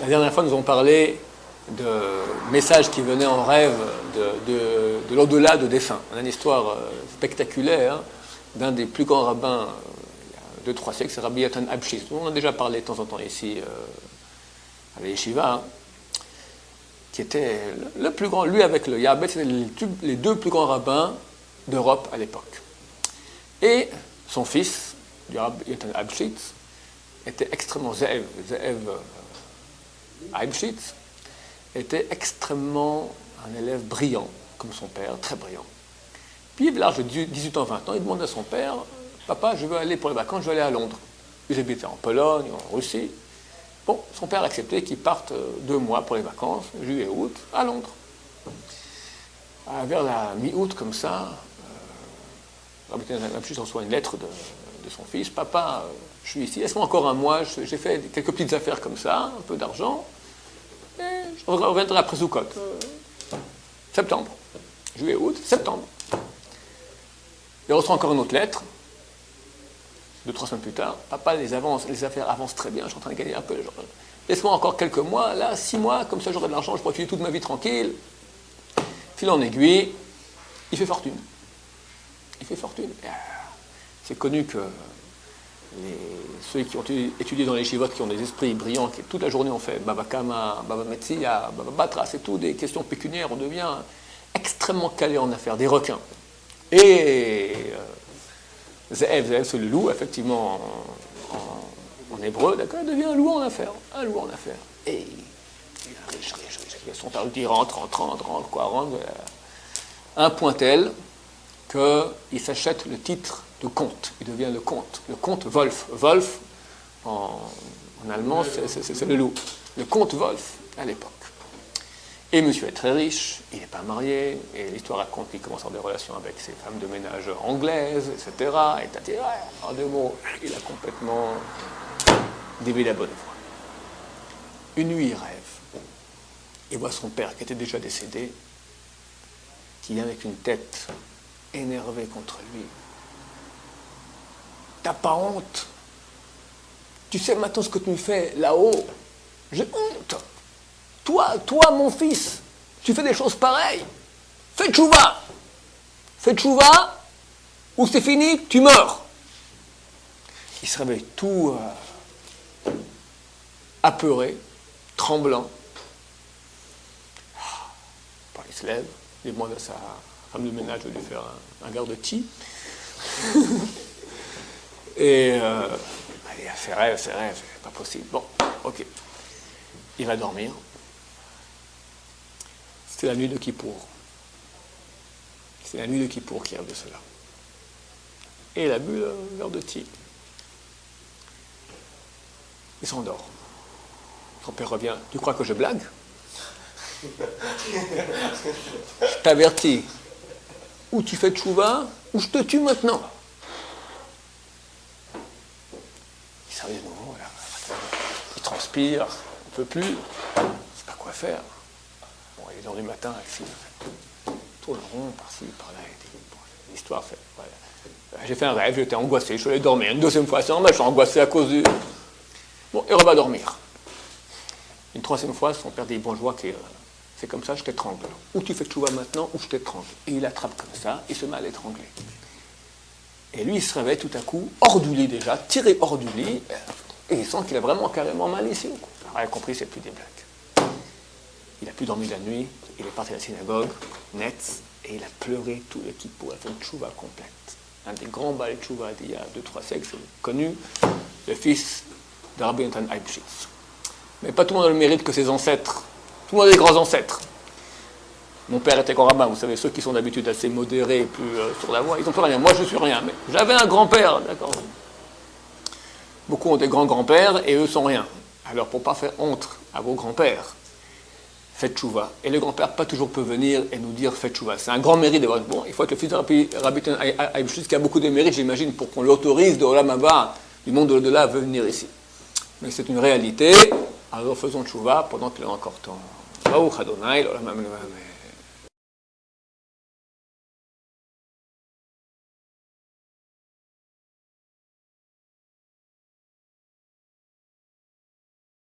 La dernière fois, nous avons parlé de messages qui venaient en rêve de l'au-delà de défunts. On a une histoire spectaculaire d'un des plus grands rabbins il y a 2-3 siècles, c'est Rabbi Yatan Abshis. On en a déjà parlé de temps en temps ici à la Yeshiva, qui était le plus grand, lui avec le Yabet, c'était les deux plus grands rabbins d'Europe à l'époque. Et son fils, du Rabbi Yatan Abshis, était extrêmement Ze'ev Abshis, était extrêmement un élève brillant, comme son père, très brillant. Puis, à l'âge de 18 ans, 20 ans, il demande à son père, « Papa, je veux aller pour les vacances, je veux aller à Londres. » Ils habitaient en Pologne, en Russie. Bon, son père a accepté qu'ils partent 2 mois pour les vacances, juillet et août, à Londres. Vers la mi-août, comme ça, Rabbi Abshis reçoit une lettre de son fils, « Papa, je suis ici, laisse-moi encore un mois, j'ai fait quelques petites affaires comme ça, un peu d'argent, et je reviendrai après Sukkot. Septembre. Juillet, août, septembre. » Il reçoit encore une autre lettre, 2-3 semaines plus tard. « Papa, les affaires avancent très bien, je suis en train de gagner un peu. Laisse-moi encore quelques mois, là, 6 mois, comme ça j'aurai de l'argent, je pourrai vivre toute ma vie tranquille. » Fil en aiguille, il fait fortune. Il fait fortune. C'est connu que ceux qui ont étudié dans les chivotes, qui ont des esprits brillants, qui toute la journée ont fait Baba Kama, Baba Metzia, Baba Batra, c'est tout des questions pécuniaires, on devient extrêmement calé en affaires, des requins. Et Ze'ev, c'est le loup, effectivement, en hébreu, d'accord, il devient un loup en affaires. Un loup en affaires. Et il est riche. Son père lui dit rentre, un point tel qu'il s'achète le titre de comte. Il devient le comte Wolf. Wolf, en allemand, c'est le loup. Le comte Wolf, à l'époque. Et monsieur est très riche, il n'est pas marié, et l'histoire raconte qu'il commence à avoir des relations avec ses femmes de ménage anglaises, etc. Et en 2 mots, il a complètement dévié la bonne voie. Une nuit, il rêve. Il voit son père, qui était déjà décédé, qui vient avec une tête énervée contre lui. « T'as pas honte? Tu sais maintenant ce que tu me fais là-haut? J'ai honte! Toi, mon fils, tu fais des choses pareilles. Fais tchouva. Fais tchouva, ou c'est fini, tu meurs. » Il se réveille tout apeuré, tremblant. Il se lève, il demande à sa femme de ménage de lui faire un verre de thé. Et il a fait rêve, c'est pas possible. Bon, ok. Il va dormir. C'est la nuit de Kippour. C'est la nuit de Kippour qui rêve de cela. Et il a bu le verre de thé. Il s'endort. Son père revient. Tu crois que je blague? Je t'avertis. Ou tu fais tchouva, ou je te tue maintenant. Il s'arrive de nouveau. Là. Il transpire. On ne peut plus. Il ne sait pas quoi faire. Bon, il est dans du matin, il tourne rond par-ci, par-là. L'histoire fait. Voilà. J'ai fait un rêve, j'étais angoissé, je suis allé dormir. Une 2e fois, c'est normal, je suis angoissé à cause du. Bon, il va dormir. Une 3e fois, son père dit bon, je vois que c'est comme ça, je t'étrangle. Ou tu fais tchouva maintenant, ou je t'étrangle. Et il attrape comme ça, il se met à l'étrangler. Et lui, il se réveille tout à coup, hors du lit déjà, tiré hors du lit, et il sent qu'il a vraiment carrément mal ici. Alors, il a compris, c'est plus des blagues. Il n'a plus dormi la nuit, il est parti à la synagogue, net, et il a pleuré tout le kippour, il a fait une tchouva complète. Un des grands balais de tchouva d'il y a 2-3 siècles, c'est connu, le fils de Rabbi Yatan Abshis. Mais pas tout le monde a le mérite que ses ancêtres. Tout le monde a des grands ancêtres. Mon père était grand rabbin, vous savez, ceux qui sont d'habitude assez modérés, plus sur la voie, ils n'ont plus rien. Moi, je ne suis rien, mais j'avais un grand-père, d'accord. Beaucoup ont des grands-grands-pères et eux sont rien. Alors, pour ne pas faire honte à vos grands-pères, faites tchouva. Et le grand-père, pas toujours peut venir et nous dire faites tchouva. C'est un grand mérite d'avoir. Bon, il faut être le fils de Rabbi Abshis qui a beaucoup de mérite, j'imagine, pour qu'on l'autorise de Olam Haba, du monde de l'au-delà, à venir ici. Mais c'est une réalité. Alors faisons tchouva pendant qu'il est encore temps. Baruch Adonai, l'olam amen.